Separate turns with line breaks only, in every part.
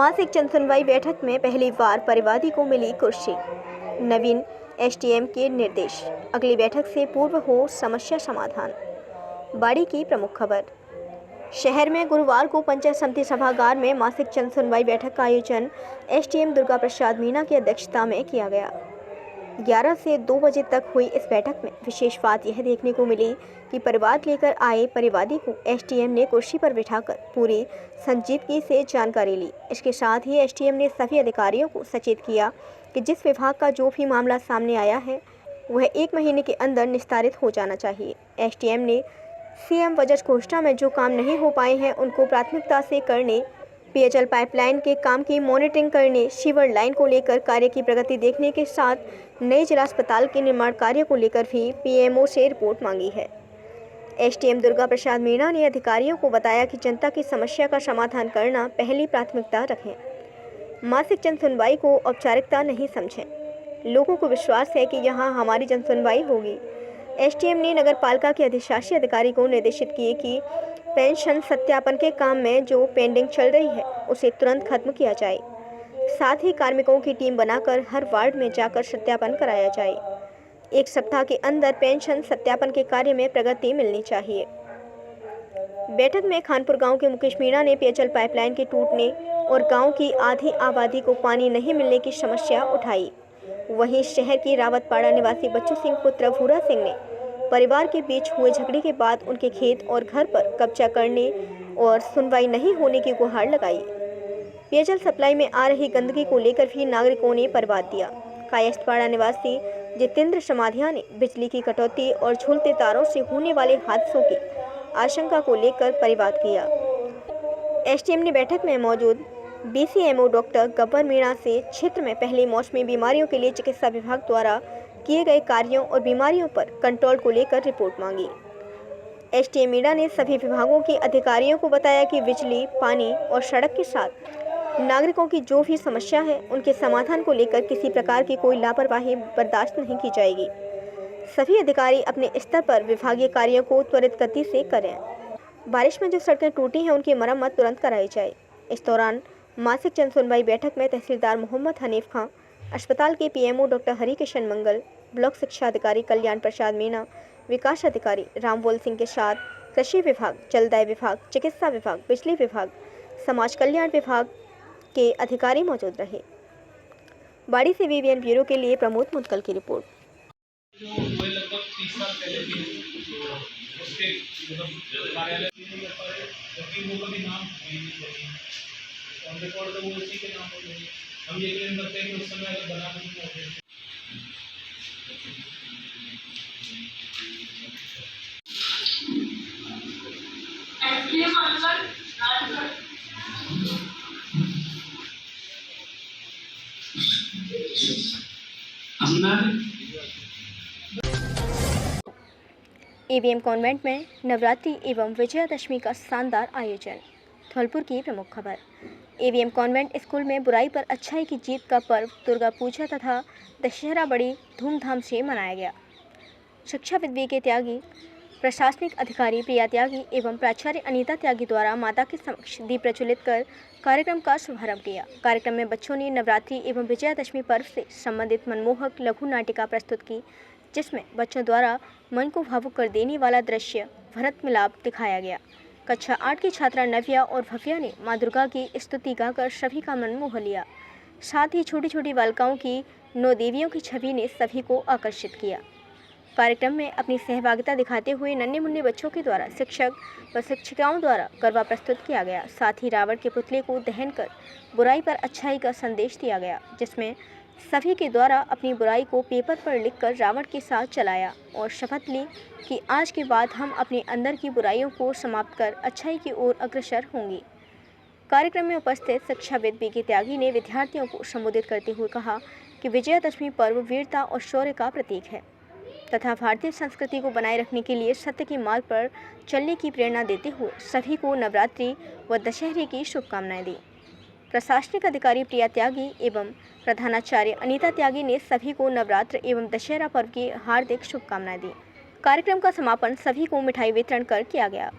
मासिक जन सुनवाई बैठक में पहली बार परिवादी को मिली कुर्सी। नवीन एसडीएम के निर्देश, अगली बैठक से पूर्व हो समस्या समाधान। बाड़ी की प्रमुख खबर। शहर में गुरुवार को पंचायत समिति सभागार में मासिक जन सुनवाई बैठक का आयोजन एसडीएम दुर्गा प्रसाद मीणा की अध्यक्षता में किया गया। 11 से 2 बजे तक हुई इस बैठक में विशेष बात यह देखने को मिली कि परिवार लेकर आए परिवादी को एसडीएम ने कुर्सी पर बिठाकर पूरी संजीदगी से जानकारी ली। इसके साथ ही एसडीएम ने सभी अधिकारियों को सचेत किया कि जिस विभाग का जो भी मामला सामने आया है वह 1 महीने के अंदर निस्तारित हो जाना चाहिए। एसडीएम ने सीएम बजट घोषणा में जो काम नहीं हो पाए हैं उनको प्राथमिकता से करने, पेयजल पाइपलाइन के काम की मॉनिटरिंग करने, सीवर लाइन को लेकर कार्य की प्रगति देखने के साथ नए जिला अस्पताल के निर्माण कार्य को लेकर भी पीएमओ से रिपोर्ट मांगी है। एसडीएम दुर्गा प्रसाद मीणा ने अधिकारियों को बताया कि जनता की समस्या का समाधान करना पहली प्राथमिकता रखें। मासिक जन सुनवाई को औपचारिकता नहीं समझें। लोगों को विश्वास है कि यहाँ हमारी जन सुनवाई होगी। एसडीएम ने नगर पालिका के अधिशासी अधिकारी को निर्देशित किए कि पेंशन सत्यापन के काम में जो पेंडिंग चल रही है उसे तुरंत खत्म किया जाए। साथ ही कार्मिकों की टीम बनाकर हर वार्ड में जाकर सत्यापन कराया जाए। 1 सप्ताह के अंदर पेंशन सत्यापन के कार्य में प्रगति मिलनी चाहिए। बैठक में खानपुर गांव के मुकेश मीणा ने पेयजल पाइपलाइन के टूटने और गांव की आधी आबादी को पानी नहीं मिलने की समस्या उठाई। वहीं शहर की रावतपाड़ा निवासी बच्चू सिंह पुत्र भूरा सिंह ने परिवार के बीच हुए झगड़े के बाद उनके खेत और घर पर कब्जा करने और सुनवाई नहीं होने की गुहार लगाई। पेयजल सप्लाई में आ रही गंदगी को लेकर भी नागरिकों ने परिवाद दिया। कायस्थपाड़ा निवासी जितेंद्र समाधिया ने बिजली की कटौती और झूलते तारों से होने वाले हादसों की आशंका को लेकर परिवाद किया। एसडीएम ने बैठक में मौजूद बीसीएमओ डॉक्टर गब्बर मीणा से क्षेत्र में पहली मौसमी बीमारियों के लिए चिकित्सा विभाग द्वारा किए गए कार्यों और बीमारियों पर कंट्रोल को लेकर रिपोर्ट मांगी। एसडीएम मीणा ने सभी विभागों के अधिकारियों को बताया कि बिजली, पानी और सड़क के साथ नागरिकों की जो भी समस्या है उनके समाधान को लेकर किसी प्रकार की कोई लापरवाही बर्दाश्त नहीं की जाएगी। सभी अधिकारी अपने स्तर पर विभागीय कार्यों को त्वरित गति से करें। बारिश में जो सड़कें टूटी हैं उनकी मरम्मत तुरंत कराई जाए। इस दौरान मासिक जन सुनवाई बैठक में तहसीलदार मोहम्मद हनीफ खां, अस्पताल के पीएमओ डॉक्टर हरिकिशन मंगल, ब्लॉक शिक्षा अधिकारी कल्याण प्रसाद मीणा, विकास अधिकारी रामवोल सिंह के साथ कृषि विभाग, जलदाय विभाग, चिकित्सा विभाग, बिजली विभाग, समाज कल्याण विभाग के अधिकारी मौजूद रहे। बाड़ी से वीवीएन ब्यूरो के लिए प्रमोद मुदगल की रिपोर्ट।
लगभग 30 साल पहले थी, उसके कार्यालय ऑन रिकॉर्ड तो वो उसी के नाम हो गई। हम ये क्लेम करते हैं कि उस समय अगर बना नहीं होते।
ईवीएम कॉन्वेंट में नवरात्रि एवं विजयादशमी का शानदार आयोजन। धौलपुर की प्रमुख खबर। ईवीएम कॉन्वेंट स्कूल में बुराई पर अच्छाई की जीत का पर्व दुर्गा पूजा तथा दशहरा बड़ी धूमधाम से मनाया गया। शिक्षाविद वी.के. त्यागी, प्रशासनिक अधिकारी प्रिया त्यागी एवं प्राचार्य अनीता त्यागी द्वारा माता के समक्ष दीप प्रज्वलित कर कार्यक्रम का शुभारंभ किया। कार्यक्रम में बच्चों ने नवरात्रि एवं विजयादशमी पर्व से संबंधित मनमोहक लघु नाटिका प्रस्तुत की, जिसमें बच्चों द्वारा मन को भावुक कर देने वाला दृश्य भरत मिलाप दिखाया गया। कक्षा 8 की छात्रा नव्या और भव्या ने मां दुर्गा की स्तुति गाकर सभी का मन मोह लिया। साथ ही छोटी छोटी बालिकाओं की 9 देवियों की छवि ने सभी को आकर्षित किया। कार्यक्रम में अपनी सहभागिता दिखाते हुए नन्हे मुन्ने बच्चों के द्वारा शिक्षक व शिक्षिकाओं द्वारा गरबा प्रस्तुत किया गया। साथ ही रावण के पुतले को दहन कर बुराई पर अच्छाई का संदेश दिया गया, जिसमें सभी के द्वारा अपनी बुराई को पेपर पर लिखकर रावण के साथ चलाया और शपथ ली कि आज के बाद हम अपने अंदर की बुराइयों को समाप्त कर अच्छाई की ओर अग्रसर होंगी। कार्यक्रम में उपस्थित शिक्षाविद वी.के. त्यागी ने विद्यार्थियों को संबोधित करते हुए कहा कि विजयादशमी पर्व वीरता और शौर्य का प्रतीक है तथा भारतीय संस्कृति को बनाए रखने के लिए सत्य के मार्ग पर चलने की प्रेरणा देते हुए सभी को नवरात्रि व दशहरे की शुभकामनाएं दी। प्रशासनिक अधिकारी प्रिया त्यागी एवं प्रधानाचार्य अनीता त्यागी ने सभी को नवरात्र एवं दशहरा पर्व की हार्दिक शुभकामनाएं दी। कार्यक्रम का समापन सभी को मिठाई वितरण कर किया गया।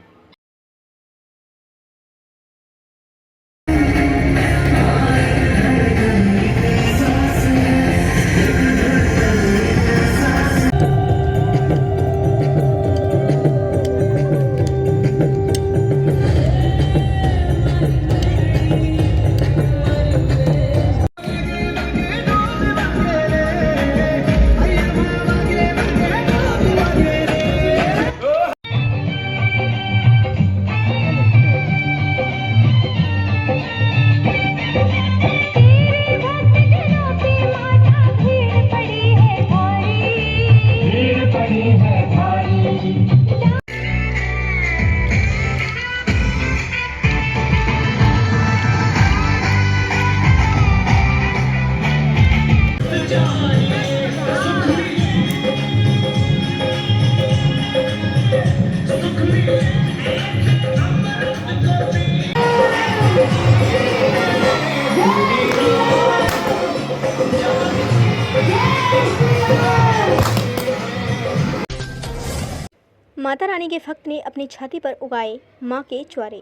माता रानी के भक्त ने अपनी छाती पर उगाए मां के च्वारे।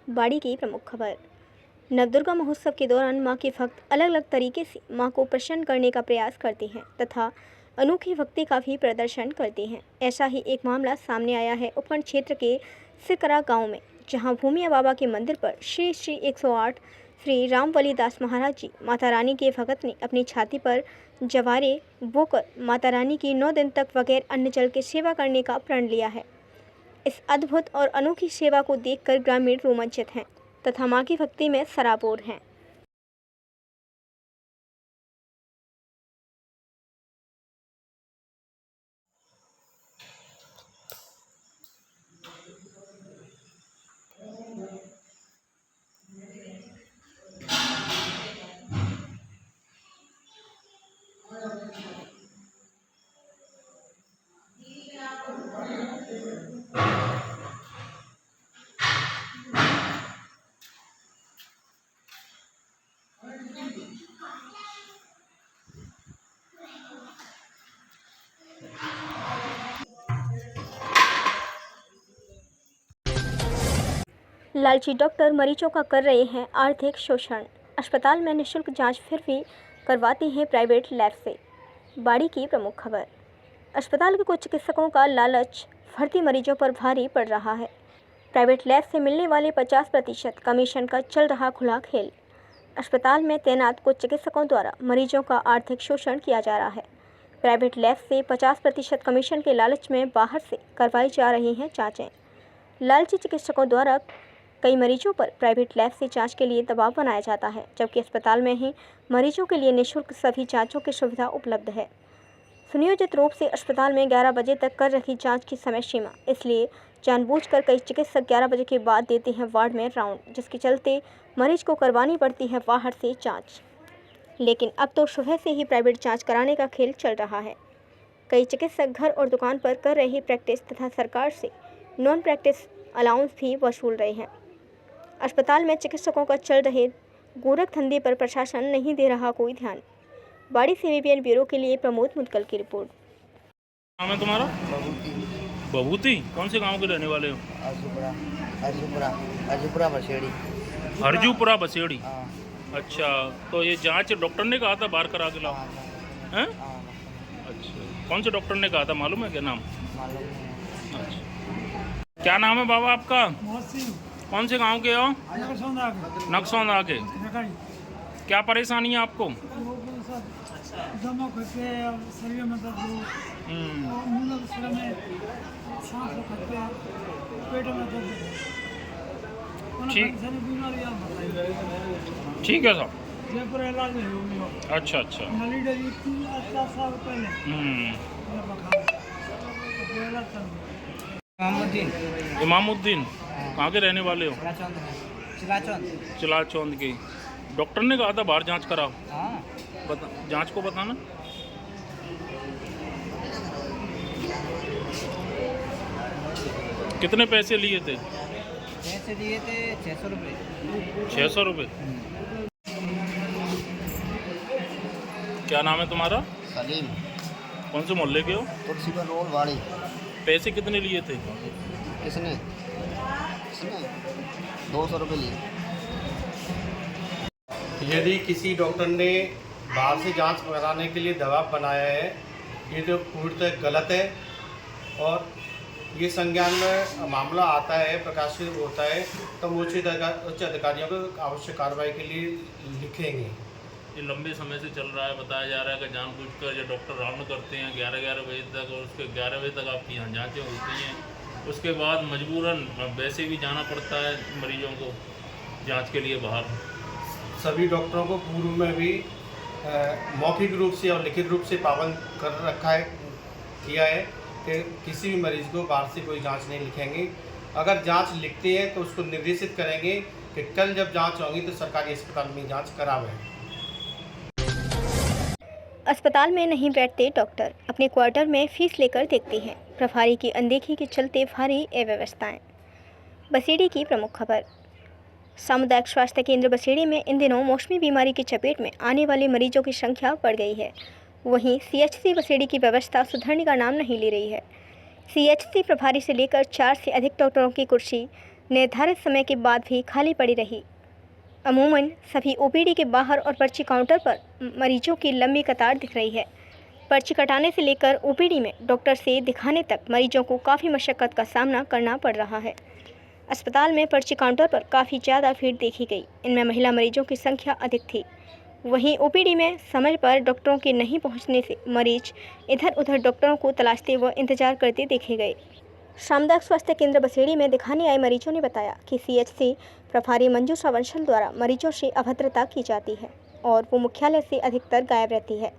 बाड़ी की प्रमुख खबर। नवदुर्गा महोत्सव के दौरान मां के भक्त अलग अलग तरीके से मां को प्रसन्न करने का प्रयास करते हैं तथा अनोखी भक्ति का भी प्रदर्शन करते हैं। ऐसा ही एक मामला सामने आया है उपखंड क्षेत्र के सिकरा गांव में, जहां भूमिया बाबा के मंदिर पर श्री श्री 108 श्री रामवली दास महाराज जी माता रानी के भक्त ने अपनी छाती पर जवारे बोकर माता रानी की 9 दिन तक बगैर अन्न जल के सेवा करने का प्रण लिया है। इस अद्भुत और अनोखी सेवा को देखकर ग्रामीण रोमांचित हैं तथा मां की भक्ति में सराबोर हैं। लालची डॉक्टर मरीजों का कर रहे हैं आर्थिक शोषण। अस्पताल में निःशुल्क जांच फिर भी करवाते हैं प्राइवेट लैब से। बाड़ी की प्रमुख खबर। अस्पताल के कुछ चिकित्सकों का लालच भर्ती मरीजों पर भारी पड़ रहा है। प्राइवेट लैब से मिलने वाले 50% कमीशन का चल रहा खुला खेल। अस्पताल में तैनात कुछ चिकित्सकों द्वारा मरीजों का आर्थिक शोषण किया जा रहा है। प्राइवेट लैब से 50% कमीशन के लालच में बाहर से करवाई जा रही हैं जाँचें। लालची चिकित्सकों द्वारा कई मरीजों पर प्राइवेट लैब से जांच के लिए दबाव बनाया जाता है, जबकि अस्पताल में ही मरीजों के लिए निःशुल्क सभी जांचों की सुविधा उपलब्ध है। सुनियोजित रूप से अस्पताल में 11 बजे तक कर रखी जांच की समय सीमा, इसलिए जानबूझकर कई चिकित्सक 11 बजे के बाद देते हैं वार्ड में राउंड, जिसके चलते मरीज को करवानी पड़ती है बाहर से जाँच। लेकिन अब तो सुबह से ही प्राइवेट जाँच कराने का खेल चल रहा है। कई चिकित्सक घर और दुकान पर कर रहे प्रैक्टिस तथा सरकार से नॉन प्रैक्टिस अलाउंस भी वसूल रहे हैं। अस्पताल में चिकित्सकों का चल रहे गोरख धंधे पर प्रशासन नहीं दे रहा कोई ध्यान। बाड़ी से VPN ब्यूरो के लिए प्रमोद मुदगल की रिपोर्ट।
नाम है तुम्हारा? बबूती। कौन से गांव के रहने वाले हो?
हरजूपुरा बसेड़ी।
हरजूपुरा बसेड़ी।
हाँ।
अच्छा, तो ये जांच डॉक्टर ने कहा था बाहर करा के लाओ? हैं? अच्छा, कौन से डॉक्टर ने कहा था, मालूम है क्या नाम?
मालूम नहीं।
अच्छा, क्या नाम है बाबा आपका? कौन से गांव के हो? नक्सौंदा के। क्या परेशानी है आपको? ठीक है साहब। अच्छा अच्छा। इमामुद्दीन। कहाँ के रहने वाले हो? चिलाचौंद के। डॉक्टर ने कहा था बाहर जांच कराओ। जांच को बताना। कितने पैसे लिए थे?
पैसे दिए थे 600 रुपये।
600 रुपये। क्या नाम है तुम्हारा?
सलीम।
कौन से मोहल्ले के हो?
तुलसीपुर रोड वाड़ी।
पैसे कितने लिए थे?
किसने? 200 रुपये लिए।
यदि किसी डॉक्टर ने बाहर से जांच कराने के लिए दबाव बनाया है, ये तो पूर्णतः गलत है और ये संज्ञान में मामला आता है, प्रकाशित होता है, तो हम उच्च अधिकारियों को आवश्यक कार्रवाई के लिए लिखेंगे।
ये लंबे समय से चल रहा है, बताया जा रहा है कि जानबूझकर ये डॉक्टर राउंड करते हैं 11 बजे तक, और उसके 11 बजे तक आपकी यहाँ जाँचें होती हैं, उसके बाद मजबूरन वैसे भी जाना पड़ता है मरीजों को जांच के लिए बाहर।
सभी डॉक्टरों को पूर्व में भी मौखिक रूप से और लिखित रूप से पाबंद कर रखा है, किया है कि किसी भी मरीज़ को बाहर से कोई जांच नहीं लिखेंगे। अगर जांच लिखते हैं तो उसको निर्देशित करेंगे कि कल जब जांच होगी तो सरकारी अस्पताल में जांच करावें।
अस्पताल में नहीं बैठते डॉक्टर, अपने क्वार्टर में फीस लेकर देखते हैं। प्रभारी की अनदेखी के चलते भारी अव्यवस्थाएं। बसेड़ी की प्रमुख खबर। सामुदायिक स्वास्थ्य केंद्र बसेड़ी में इन दिनों मौसमी बीमारी की चपेट में आने वाले मरीजों की संख्या बढ़ गई है। वहीं CHC बसेड़ी की व्यवस्था सुधरने का नाम नहीं ले रही है। सीएचसी प्रभारी से लेकर 4 से अधिक डॉक्टरों की कुर्सी निर्धारित समय के बाद भी खाली पड़ी रही। अमूमन सभी ओपीडी के बाहर और पर्ची काउंटर पर मरीजों की लंबी कतार दिख रही है। पर्ची कटाने से लेकर ओपीडी में डॉक्टर से दिखाने तक मरीजों को काफ़ी मशक्क़त का सामना करना पड़ रहा है। अस्पताल में पर्ची काउंटर पर काफ़ी ज़्यादा भीड़ देखी गई। इनमें महिला मरीजों की संख्या अधिक थी। वहीं ओपीडी में समय पर डॉक्टरों के नहीं पहुंचने से मरीज इधर उधर डॉक्टरों को तलाशते व इंतजार करते देखे गए। सामुदायिक स्वास्थ्य केंद्र बसेड़ी में दिखाने आए मरीजों ने बताया कि सीएचसी प्रभारी मंजू श्रवणशल द्वारा मरीजों से अभद्रता की जाती है और वो मुख्यालय से अधिकतर गायब रहती है।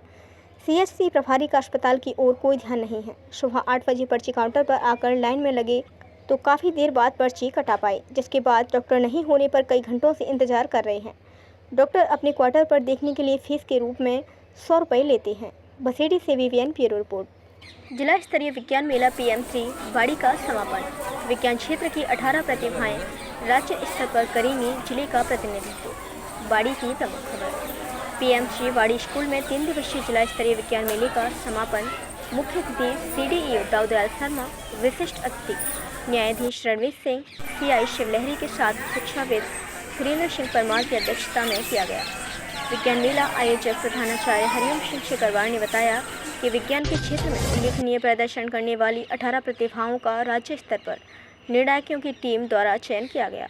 सीएचसी प्रभारी का अस्पताल की ओर कोई ध्यान नहीं है। सुबह 8 बजे पर्ची काउंटर पर आकर लाइन में लगे तो काफ़ी देर बाद पर्ची कटा पाई, जिसके बाद डॉक्टर नहीं होने पर कई घंटों से इंतजार कर रहे हैं। डॉक्टर अपने क्वार्टर पर देखने के लिए फीस के रूप में 100 रुपये लेते हैं। बसेड़ी से विवियन ब्यूरो रिपोर्ट। जिला स्तरीय विज्ञान मेला PM3 बाड़ी का समापन। विज्ञान क्षेत्र की 18 प्रतिभाएं राज्य स्तर पर करेंगी जिले का प्रतिनिधित्व। बाड़ी की प्रमुख खबर। PM3 बाड़ी स्कूल में 3 दिवसीय जिला स्तरीय विज्ञान मेले का समापन। मुख्य अतिथि CDEO दाऊदयाल शर्मा, विशिष्ट अतिथि न्यायाधीश रणवीर सिंह, CI शिवलहरी के साथ शिक्षाविद सुरेंद्र सिंह परमार की अध्यक्षता में किया गया। विज्ञान मेला आयोजक प्रधानाचार्य हरिओम सिंह शेखरवार ने बताया कि विज्ञान के क्षेत्र में उल्लेखनीय प्रदर्शन करने वाली 18 प्रतिभाओं का राज्य स्तर पर निर्णायकों की टीम द्वारा चयन किया गया।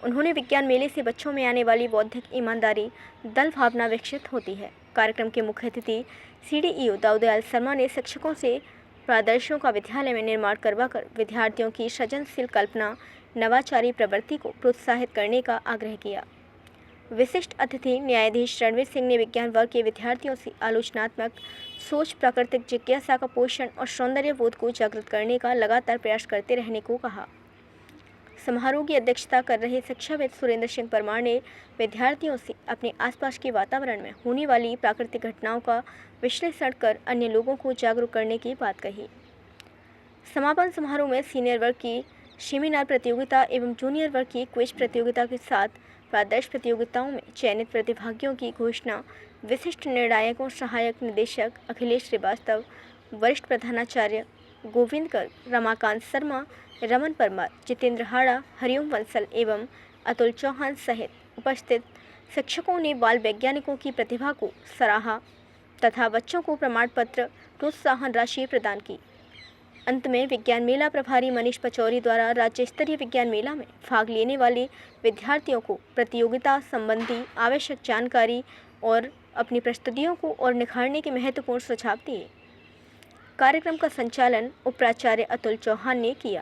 उन्होंने विज्ञान मेले से बच्चों में आने वाली बौद्धिक ईमानदारी, दल भावना विकसित होती है। कार्यक्रम के मुख्य अतिथि CDEO दाऊदयाल शर्मा ने शिक्षकों से प्रादर्शों का विद्यालय में निर्माण करवाकर विद्यार्थियों की सृजनशील कल्पना, नवाचारी प्रवृत्ति को प्रोत्साहित करने का आग्रह किया। विशिष्ट अतिथि न्यायाधीश रणवीर सिंह ने विज्ञान वर्ग के विद्यार्थियों से आलोचनात्मक सोच, प्राकृतिक जिज्ञासा का पोषण और सौंदर्य बोध को जागृत करने का लगातार प्रयास करते रहने को कहा। समारोह की अध्यक्षता कर रहे शिक्षाविद सुरेंद्र सिंह परमार ने विद्यार्थियों से अपने आसपास के वातावरण में होने वाली प्राकृतिक घटनाओं का विश्लेषण कर अन्य लोगों को जागरूक करने की बात कही। समापन समारोह में सीनियर वर्ग की सेमिनार प्रतियोगिता एवं जूनियर वर्ग की क्विज प्रतियोगिता के साथ प्रादर्श प्रतियोगिताओं में चयनित प्रतिभागियों की घोषणा विशिष्ट निर्णायकों सहायक निदेशक अखिलेश श्रीवास्तव, वरिष्ठ प्रधानाचार्य गोविंद गर्ग, रमाकांत शर्मा, रमन परमार, जितेंद्र हाड़ा, हरिओम बंसल एवं अतुल चौहान सहित उपस्थित शिक्षकों ने बाल वैज्ञानिकों की प्रतिभा को सराहा तथा बच्चों को प्रमाण पत्र, प्रोत्साहन राशि प्रदान की। अंत में विज्ञान मेला प्रभारी मनीष पचौरी द्वारा राज्य स्तरीय विज्ञान मेला में भाग लेने वाले विद्यार्थियों को प्रतियोगिता संबंधी आवश्यक जानकारी और अपनी प्रस्तुतियों को और निखारने के महत्वपूर्ण सुझाव दिए। कार्यक्रम का संचालन उपप्राचार्य अतुल चौहान ने किया।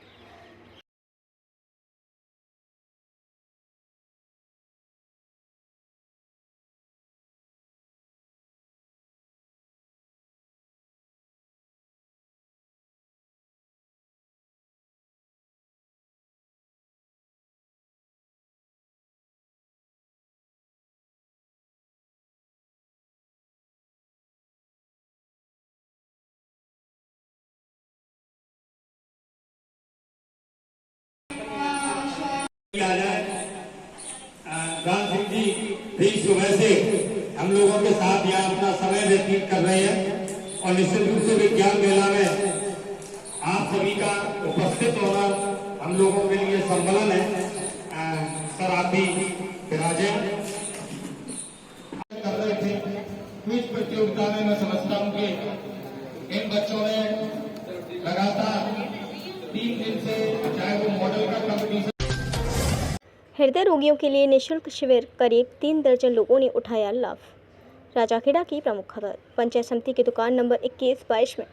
राम सिंह जी भी सुबह से हम लोगों के साथ यहाँ अपना समय व्यतीत कर रहे हैं और निश्चित रूप से विज्ञान मेला में आप सभी का उपस्थित होना हम लोगों के लिए सम्मेलन है। सर आप भी विराजे कर रहे थे क्विज प्रतियोगिता में। मैं समझता हूँ कि इन बच्चों ने लगातार 3 दिन से, चाहे वो मॉडल का कंपटीशन,
हृदय रोगियों के लिए निःशुल्क शिविर, करीब 3 दर्जन लोगों ने उठाया लाभ। राजाखेड़ा की प्रमुख खबर। पंचायत समिति की दुकान नंबर 21-22 में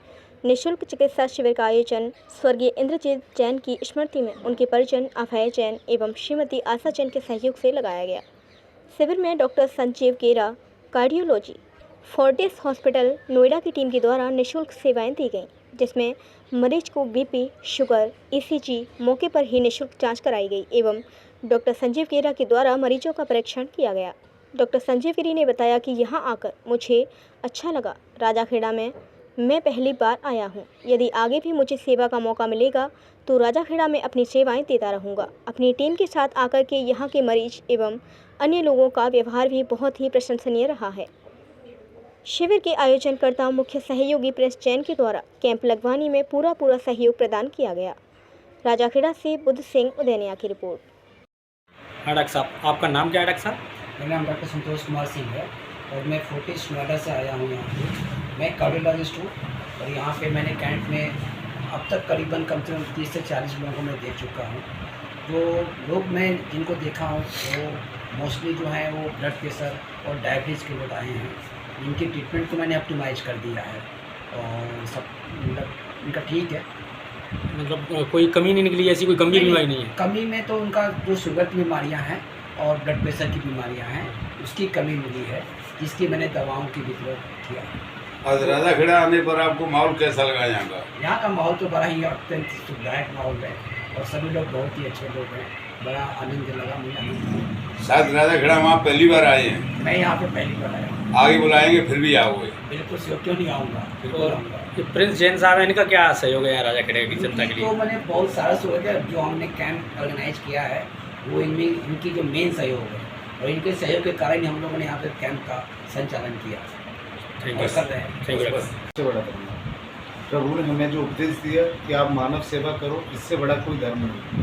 निःशुल्क चिकित्सा शिविर का आयोजन स्वर्गीय इंद्रजीत जैन की स्मृति में उनके परिजन अभय जैन एवं श्रीमती आशा जैन के सहयोग से लगाया गया। शिविर में डॉक्टर संजीव गेरा, कार्डियोलॉजी, फोर्टिस हॉस्पिटल नोएडा की टीम के द्वारा निःशुल्क सेवाएं दी गईं, जिसमें मरीज को BP, शुगर, ECG मौके पर ही निःशुल्क जाँच कराई गई एवं डॉक्टर संजीव गेरा के द्वारा मरीजों का परीक्षण किया गया। डॉक्टर संजीव गिरी ने बताया कि यहाँ आकर मुझे अच्छा लगा। राजाखेड़ा में मैं पहली बार आया हूँ। यदि आगे भी मुझे सेवा का मौका मिलेगा तो राजाखेड़ा में अपनी सेवाएं देता रहूँगा। अपनी टीम के साथ आकर के यहाँ के मरीज एवं अन्य लोगों का व्यवहार भी बहुत ही प्रशंसनीय रहा है। शिविर के आयोजनकर्ता मुख्य सहयोगी प्रेस जैन के द्वारा कैंप लगवाने में पूरा सहयोग प्रदान किया गया। राजाखेड़ा से बुद्ध सिंह उदैनिया की रिपोर्ट।
हाँ डॉक्टर साहब, आपका नाम क्या है डॉक्टर साहब?
मेरा नाम डॉक्टर संतोष कुमार सिंह है और मैं फोर्टिस नोएडा से आया हूँ यहाँ पे। मैं कार्डियोलॉजिस्ट हूँ और यहाँ पे मैंने कैंप में अब तक करीबन कम से कम 30 से 40 लोगों को मैं देख चुका हूँ। जो लोग मैं जिनको देखा हूँ वो मोस्टली जो है वो ब्लड प्रेशर और डायबिटीज़ के लोग आए हैं। इनकी ट्रीटमेंट को मैंने ऑप्टिमाइज कर दिया है और सब मतलब इनका ठीक है,
मतलब कोई कमी नहीं निकली, ऐसी कोई गंभीर बीमारी नहीं है?
कमी में तो उनका जो शुगर की बीमारियां हैं और ब्लड प्रेशर की बीमारियां हैं उसकी कमी मिली है, जिसकी मैंने दवाओं की वितरण किया।
आज राजाखेड़ा आने पर आपको माहौल कैसा लगा यहाँ का?
यहाँ का माहौल तो बड़ा ही अत्यंत सुखदायक माहौल है और सभी लोग बहुत ही अच्छे लोग हैं। बड़ा आनंद लगा मुझे।
शायद राजाखेड़ा में आप पहली बार आए हैं?
मैं यहाँ पे पहली बार आया हूँ।
आगे बुलाएंगे फिर भी आओगे?
बिल्कुल से, क्यों नहीं आऊँगा, बिल्कुल आऊँगा।
प्रिंस जैन साहब है, इनका क्या सहयोग है यहाँ राजाखेड़ा की जनता के लिए?
तो मैंने बहुत सारा सहयोग है, जो हमने कैंप ऑर्गेनाइज किया है वो इनमें इनकी जो मेन सहयोग है और इनके सहयोग के कारण ही हम लोगों ने यहाँ पे कैंप का संचालन किया और कर रहे हैं।
सबसे बड़ा धर्म प्रभु ने हमें जो उपदेश दिया कि आप मानव सेवा करो, इससे बड़ा कोई धर्म नहीं।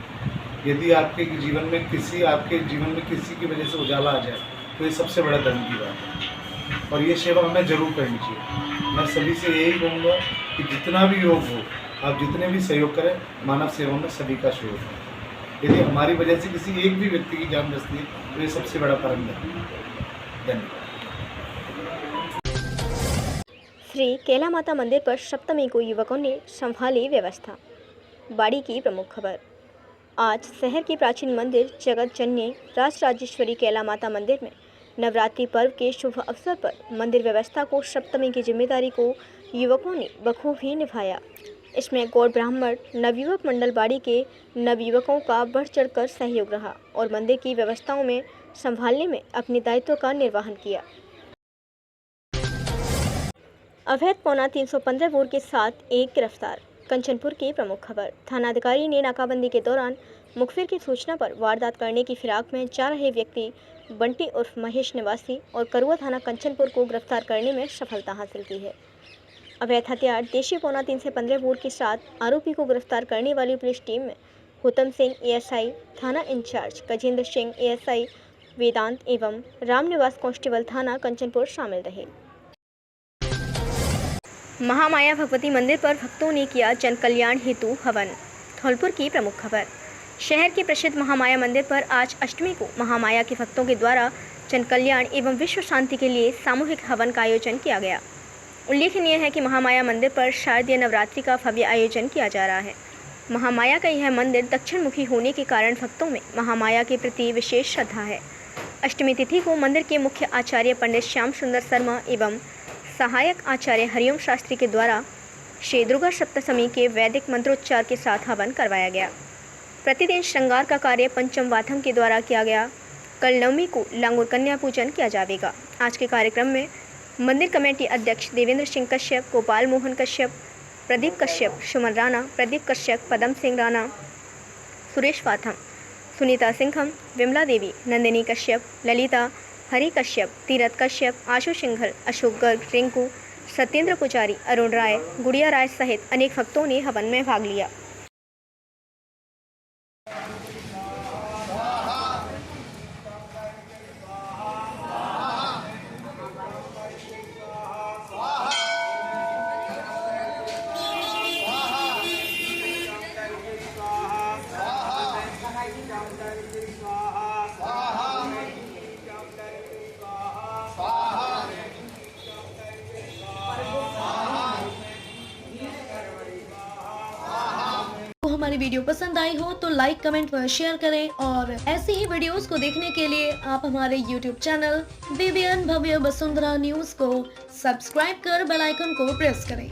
यदि आपके जीवन में किसी की वजह से उजाला आ जाए तो ये सबसे बड़ा धर्म की बात है और ये सेवा हमें जरूर करनी चाहिए। मैं सभी से यही कहूँगा कि जितना भी योग हो, आप जितने भी सहयोग करें, मानव सेवा में सभी का सहयोग है। यदि हमारी वजह से किसी एक भी व्यक्ति की जान बचती है तो ये सबसे बड़ा परम धर्म है। धन्यवाद।
श्री कैला माता मंदिर पर सप्तमी को युवकों ने संभाली व्यवस्था। बाड़ी की प्रमुख खबर। आज शहर के प्राचीन मंदिर जगत जननी राजराजेश्वरी कैला माता मंदिर में नवरात्रि पर्व के शुभ अवसर पर मंदिर व्यवस्था को सप्तमी की जिम्मेदारी को युवकों ने बखूबी निभाया। इसमें गौड़ ब्राह्मण नवयुवक मंडल बाड़ी के नवयुवकों का बढ़ चढ़कर सहयोग रहा और मंदिर की व्यवस्थाओं में संभालने में अपने दायित्व का निर्वहन किया। अवैध पौना 315 बोर के साथ एक गिरफ्तार। कंचनपुर की प्रमुख खबर। थानाधिकारी ने नाकाबंदी के दौरान मुखबिर की सूचना पर वारदात करने की फिराक में जा रहे व्यक्ति बंटी उर्फ महेश निवासी और करुआ थाना कंचनपुर को गिरफ्तार करने में सफलता हासिल की है। अवैध हथियार देशी पौना 315 बोर के साथ आरोपी को गिरफ्तार करने वाली पुलिस टीम में हुतम सिंह एएसआई, थाना इंचार्ज गजेंद्र सिंह एएसआई वेदांत एवं रामनिवास कांस्टेबल थाना कंचनपुर शामिल रहे। महामाया भगवती मंदिर पर भक्तों ने किया जन कल्याण हेतु हवन। धौलपुर की प्रमुख खबर। शहर के प्रसिद्ध महामाया मंदिर पर आज अष्टमी को महामाया के भक्तों के द्वारा जन कल्याण एवं विश्व शांति के लिए सामूहिक हवन का आयोजन किया गया। उल्लेखनीय है कि महामाया मंदिर पर शारदीय नवरात्रि का भव्य आयोजन किया जा रहा है। महामाया का यह मंदिर दक्षिण मुखी होने के कारण भक्तों में महामाया के प्रति विशेष श्रद्धा है। अष्टमी तिथि को मंदिर के मुख्य आचार्य पंडित श्याम सुंदर शर्मा एवं सहायक आचार्य हरिओम शास्त्री के द्वारा श्री दुर्गा सप्तमी के वैदिक मंत्रोच्चार के साथ हवन करवाया गया। प्रतिदिन श्रृंगार का कार्य पंचम वाथम के द्वारा किया गया। कल नवमी को लांगुर कन्या पूजन किया जाएगा। आज के कार्यक्रम में मंदिर कमेटी अध्यक्ष देवेंद्र सिंह कश्यप, गोपाल मोहन कश्यप, प्रदीप कश्यप, सुमन राणा, प्रदीप कश्यप, पदम सिंह राणा, सुरेश वाथम, सुनीता सिंघम, विमला देवी, नंदिनी कश्यप, ललिता, हरि कश्यप, तीरथ कश्यप, आशु सिंघल, अशोक गर्ग, रिंकू, सत्येंद्र पुजारी, अरुण राय, गुड़िया राय सहित अनेक भक्तों ने हवन में भाग लिया।
हमारी वीडियो पसंद आई हो तो लाइक, कमेंट व शेयर करें और ऐसी ही वीडियोस को देखने के लिए आप हमारे YouTube चैनल BBN भव्य वसुंधरा न्यूज को सब्सक्राइब कर बेल आइकन को प्रेस करें।